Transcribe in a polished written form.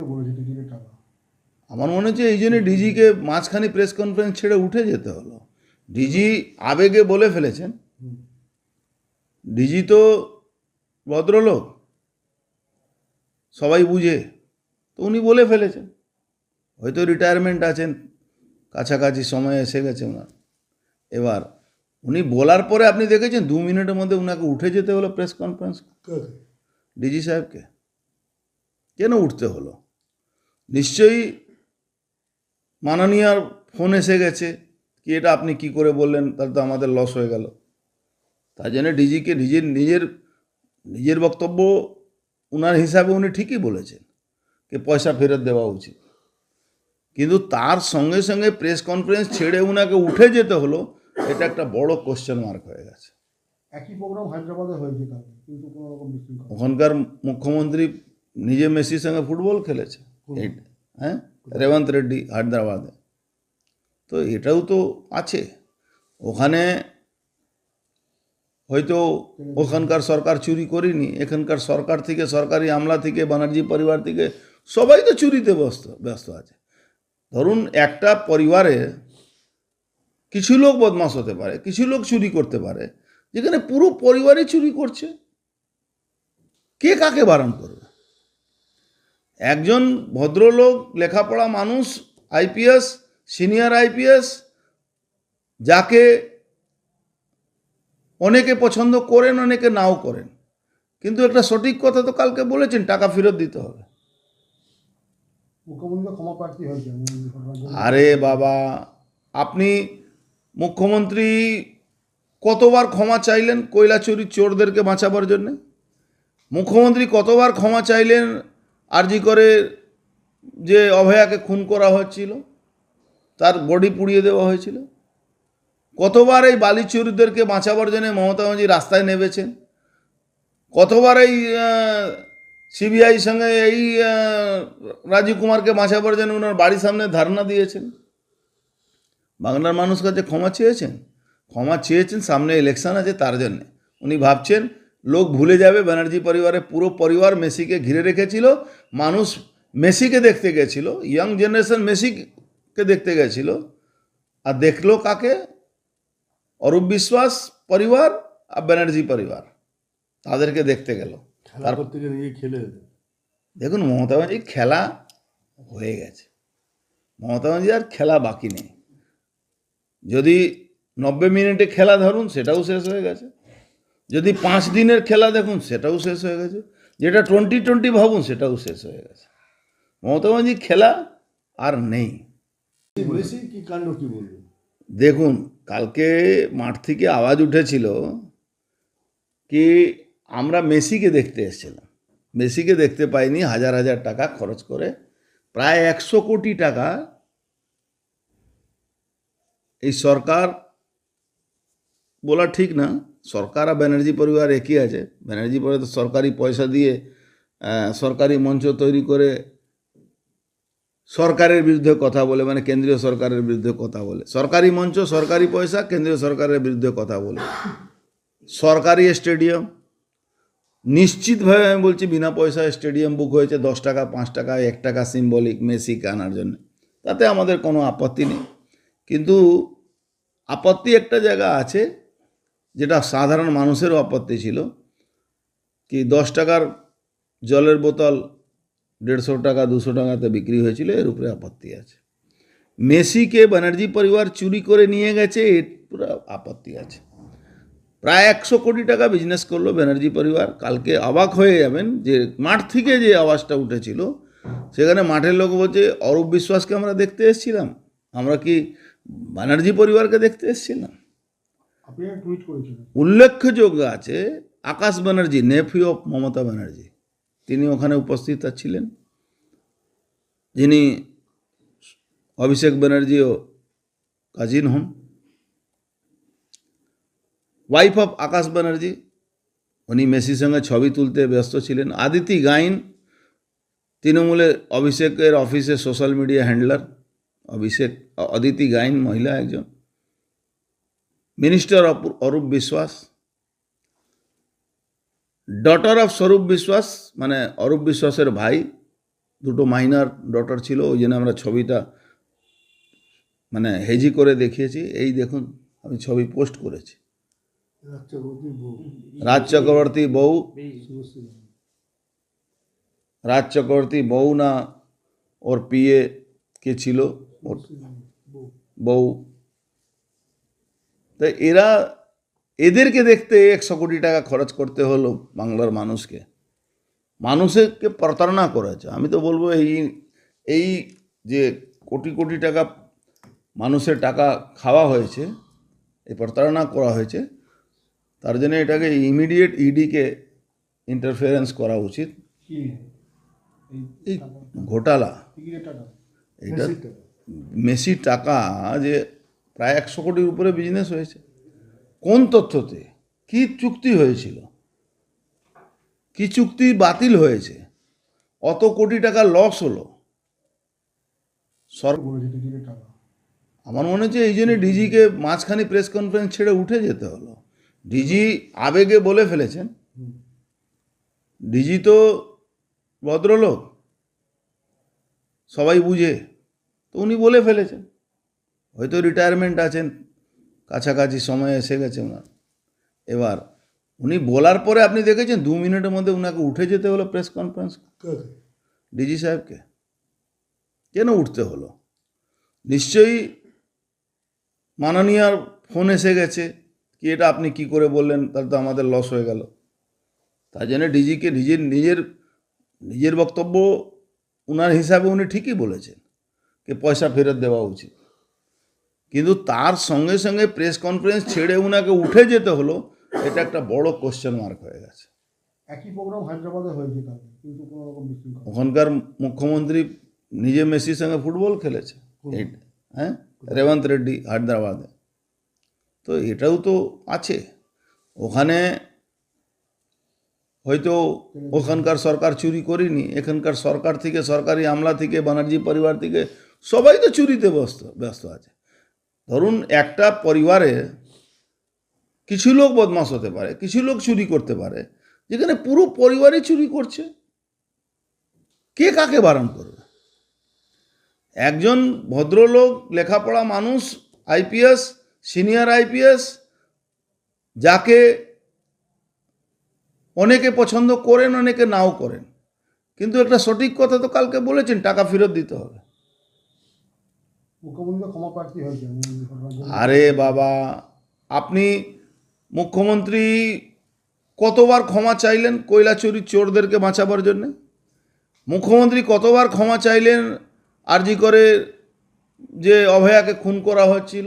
বলেছে ডিজির টাকা। আমার মনে হচ্ছে এই জন্য ডিজিকে মাঝখানে প্রেস কনফারেন্স ছেড়ে উঠে যেতে হলো। ডিজি আবেগে বলে ফেলেছেন। ডিজি তো ভদ্রলোক, সবাই বুঝে, তো উনি বলে ফেলেছেন। হয়তো রিটায়ারমেন্ট আছেন, কাছাকাছি সময় এসে গেছে ওনার। এবার উনি বলার পরে আপনি দেখেছেন 2 মিনিটের মধ্যে উনাকে উঠে যেতে হলো প্রেস কনফারেন্স। ডিজি সাহেবকে কেন উঠতে হলো? নিশ্চয়ই মাননীয়ার ফোন এসে গেছে কি এটা আপনি কি করে বললেন, তাহলে তো আমাদের লস হয়ে গেল। তাই জন্য ডিজিকে নিজের বক্তব্য উনার হিসাবে উনি ঠিকই বলেছেন যে পয়সা ফেরত দেওয়া উচিত, কিন্তু তার সঙ্গে সঙ্গে প্রেস কনফারেন্স ছেড়ে উনাকে উঠে যেতে হলো, এটা একটা বড় কোশ্চেন মার্ক হয়ে গেছে। একই প্রোগ্রাম হায়দ্রাবাদে হয়েছে কালকে, কিন্তু কোনো রকম বিশৃঙ্খলা। ওখানকার মুখ্যমন্ত্রী নিজে মেসির সঙ্গে ফুটবল খেলেছে, হ্যাঁ, রেবন্ত রেড্ডি হায়দ্রাবাদে। তো এটাও তো আছে ওখানে। হয়তো ওখানকার সরকার চুরি করেনি, এখানকার সরকার থেকে, সরকারি আমলা থেকে, ব্যানার্জি পরিবার থেকে সবাই তো চুরিতে ব্যস্ত আছে। ধরুন একটা পরিবারে কিছু লোক বদমাশ হতে পারে, কিছু লোক চুরি করতে পারে, যেখানে পুরো পরিবারই চুরি করছে, কে কাকে বারণ করবে? একজন ভদ্রলোক, লেখাপড়া মানুষ, আইপিএস, সিনিয়র আইপিএস, যাকে অনেকে পছন্দ করেন, অনেকে নাও করেন, কিন্তু একটা সঠিক কথা তো কালকে বলেছেন, টাকা ফেরত দিতে হবে। মুখ্যমন্ত্রী ক্ষমা প্রার্থী হয়েছে। আরে বাবা, আপনি মুখ্যমন্ত্রী কতবার ক্ষমা চাইলেন কয়লা চুরি চোরদেরকে বাঁচাবার জন্যে? মুখ্যমন্ত্রী কতবার ক্ষমা চাইলেন আরজি করে যে অভয়াকে খুন করা হচ্ছিল, তার বডি পুড়িয়ে দেওয়া হয়েছিল? কতবার এই বালি চোরদেরকে বাঁচাবার জন্য মমতা ব্যানার্জি রাস্তায় নেমেছেন? কতবার এই সিবিআই সঙ্গে এই রাজীব কুমারকে বাঁচাবার জন্য ওনার বাড়ির সামনে ধারণা দিয়েছেন? বাংলার মানুষ কাছে ক্ষমা চেয়েছেন সামনে ইলেকশন আছে তার জন্য। উনি ভাবছেন লোক ভুলে যাবে ব্যানার্জি পরিবারের পুরো পরিবার মেসিকে ঘিরে রেখেছিল, মানুষ মেসিকে দেখতে গেছিল, ইয়াং জেনারেশন মেসিকে দেখতে গেছিল, আর দেখলো কাকে? অরূপ বিশ্বাস পরিবার আর ব্যানার্জি পরিবার, তাদেরকে দেখতে গেল। তারপর থেকে নিয়ে খেলে দেখুন, মমতা ব্যানার্জি খেলা হয়ে গেছে, মমতা ব্যানার্জি আর খেলা বাকি নেই। যদি 90 মিনিটে খেলা ধরুন, সেটাও শেষ হয়ে গেছে। যদি 5 দিনের খেলা দেখুন, সেটাও শেষ হয়ে গেছে। যেটা 2020 ভাবুন, সেটাও শেষ হয়ে গেছে। মমতা ব্যানার্জি খেলা আর নেই। মেসি কি কাণ্ড কি বলবেন? দেখুন, কালকে মাঠ থেকে আওয়াজ উঠেছিল কি আমরা মেসিকে দেখতে এসেছিলাম, মেসিকে দেখতে পাইনি। হাজার হাজার টাকা খরচ করে প্রায় 100 কোটি টাকা এই সরকার, বলা ঠিক না, সরকার আর ব্যানার্জি পরিবার একই আছে। ব্যানার্জি পরিবার তো সরকারি পয়সা দিয়ে সরকারি মঞ্চ তৈরি করে সরকারের বিরুদ্ধে কথা বলে, মানে কেন্দ্রীয় সরকারের বিরুদ্ধে কথা বলে। সরকারি মঞ্চ, সরকারি পয়সা, কেন্দ্রীয় সরকারের বিরুদ্ধে কথা বলে। সরকারি স্টেডিয়াম, নিশ্চিতভাবে আমি বলছি বিনা পয়সায় স্টেডিয়াম বুক হয়েছে, 10 টাকা, 5 টাকা, 1 টাকা সিম্বলিক মেসিকে আনার জন্য, তাতে আমাদের কোনো আপত্তি নেই। কিন্তু আপত্তি একটা জায়গা আছে, যেটা সাধারণ মানুষেরও আপত্তি ছিল, কি 10 টাকার জলের বোতল 150 টাকা 200 টাকাতে বিক্রি হয়েছিল, এর উপরে আপত্তি আছে। মেসিকে ব্যানার্জি পরিবার চুরি করে নিয়ে গেছে, এর পুরো আপত্তি আছে। প্রায় 100 কোটি টাকা বিজনেস করলো ব্যানার্জি পরিবার। কালকে অবাক হয়ে যাবেন যে মাঠ থেকে যে আওয়াজটা উঠেছিল, সেখানে মাঠের লোক বলছে অরূপ বিশ্বাসকে আমরা দেখতে এসেছিলাম, আমরা কি ব্যানার্জি পরিবারকে দেখতে এসেছিলাম? আপনি টুইট করেছিলেন। উল্লেখযোগ্য আছে, আকাশ ব্যানার্জি, নেফিউ অফ মমতা ব্যানার্জি, তিনি ওখানে উপস্থিত ছিলেন, যিনি অভিষেক ব্যানার্জিও কাজিন হন। ওয়াইফ অফ আকাশ ব্যানার্জি, উনি মেসির সঙ্গে ছবি তুলতে ব্যস্ত ছিলেন। আদিতি গাইন, তৃণমূলের অভিষেকের অফিসে social media handler, Aditi Gain মহিলা একজন। Minister Arup Biswas, daughter of স্বরূপ বিশ্বাস, মানে অরূপ বিশ্বাসের ভাই, দুটো মাইনার ডটার ছিল, ওই জন্য আমরা ছবিটা মানে হেজি করে দেখিয়েছি। এই দেখুন, আমি ছবি পোস্ট করেছি। রাষ্ট্রপতি বউ রাজ চক্রবর্তী বউ, শুভশ্রী রায়। রাজ চক্রবর্তী বউ না ওর পিএ কে ছিল, ওর বউ। বউ। তাই এদেরকে দেখতে 100 কোটি টাকা খরচ করতে হলো বাংলার মানুষকে, মানুষকে প্রতারণা করেছে। আমি তো বলবো এই যে কোটি কোটি টাকা মানুষের টাকা খাওয়া হয়েছে, এই প্রতারণা করা হয়েছে, তার জন্য এটাকে ইমিডিয়েট ইডিকে ইন্টারফারেন্স করা উচিত। কি এই ঘোটালা, টিকিটের টাকা এটা মেসির টাকা। মেসির টাকা যে প্রায় 100 কোটির উপরে বিজনেস হয়েছে। কোন তথ্যতে কি চুক্তি হয়েছিল, কি চুক্তি বাতিল হয়েছে, অত কোটি টাকা লস হলো সরকার। বলেছে টিকিটের টাকা। আমার মনে হচ্ছে এই জন্য ডিজিকে মাঝখানে প্রেস কনফারেন্স ছেড়ে উঠে যেতে হলো। ডিজি আবেগে বলে ফেলেছেন, ডিজি তো ভদ্রলোক, সবাই বুঝে, তো উনি বলে ফেলেছেন। হয়তো রিটায়ারমেন্ট আছেন, কাছাকাছি সময় এসে গেছে ওনার। এবার উনি বলার পরে আপনি দেখেছেন 2 মিনিটের মধ্যে ওনাকে উঠে যেতে হলো প্রেস কনফারেন্স। কাকে? ডিজি সাহেবকে কেন উঠতে হলো? নিশ্চয়ই মাননীয়ার ফোন এসে গেছে কি এটা আপনি কি করে বললেন, তাহলে তো আমাদের লস হয়ে গেল। তার জন্য ডিজিকে নিজের বক্তব্য ওনার হিসাবে উনি ঠিকই বলেছেন যে পয়সা ফেরত দেওয়া উচিত, কিন্তু তার সঙ্গে সঙ্গে প্রেস কনফারেন্স ছেড়ে ওনাকে উঠে যেতে হলো, এটা একটা বড় কোশ্চেন মার্ক হয়ে গেছে। একই প্রোগ্রাম হায়দ্রাবাদে হয়েছে কালকে, কিন্তু কোনো রকম বিশৃঙ্খলা। ওখানকার মুখ্যমন্ত্রী নিজে মেসির সঙ্গে ফুটবল খেলেছে, হ্যাঁ, রেবন্ত রেড্ডি হায়দ্রাবাদে। তো এটাও তো আছে ওখানে। হয়তো ওখানকার সরকার চুরি করেনি, এখানকার সরকার থেকে, সরকারি আমলা থেকে, ব্যানার্জি পরিবার থেকে সবাই তো চুরিতে ব্যস্ত আছে। ধরুন একটা পরিবারে কিছু লোক বদমাশ হতে পারে, কিছু লোক চুরি করতে পারে, যেখানে পুরো পরিবারই চুরি করছে, কে কাকে বারণ করবে? একজন ভদ্রলোক, লেখাপড়া মানুষ, আইপিএস, সিনিয়র আইপিএস, যাকে অনেকে পছন্দ করেন, অনেকে নাও করেন, কিন্তু একটা সঠিক কথা তো কালকে বলেছেন, টাকা ফেরত দিতে হবে। মুখ্যমন্ত্রী ক্ষমা প্রার্থী হয়েছে আরে বাবা, আপনি মুখ্যমন্ত্রী কতবার ক্ষমা চাইলেন কয়লা চুরি চোরদেরকে বাঁচাবার জন্যে? মুখ্যমন্ত্রী কতবার ক্ষমা চাইলেন আরজি করে যে অভয়াকে খুন করা হচ্ছিল?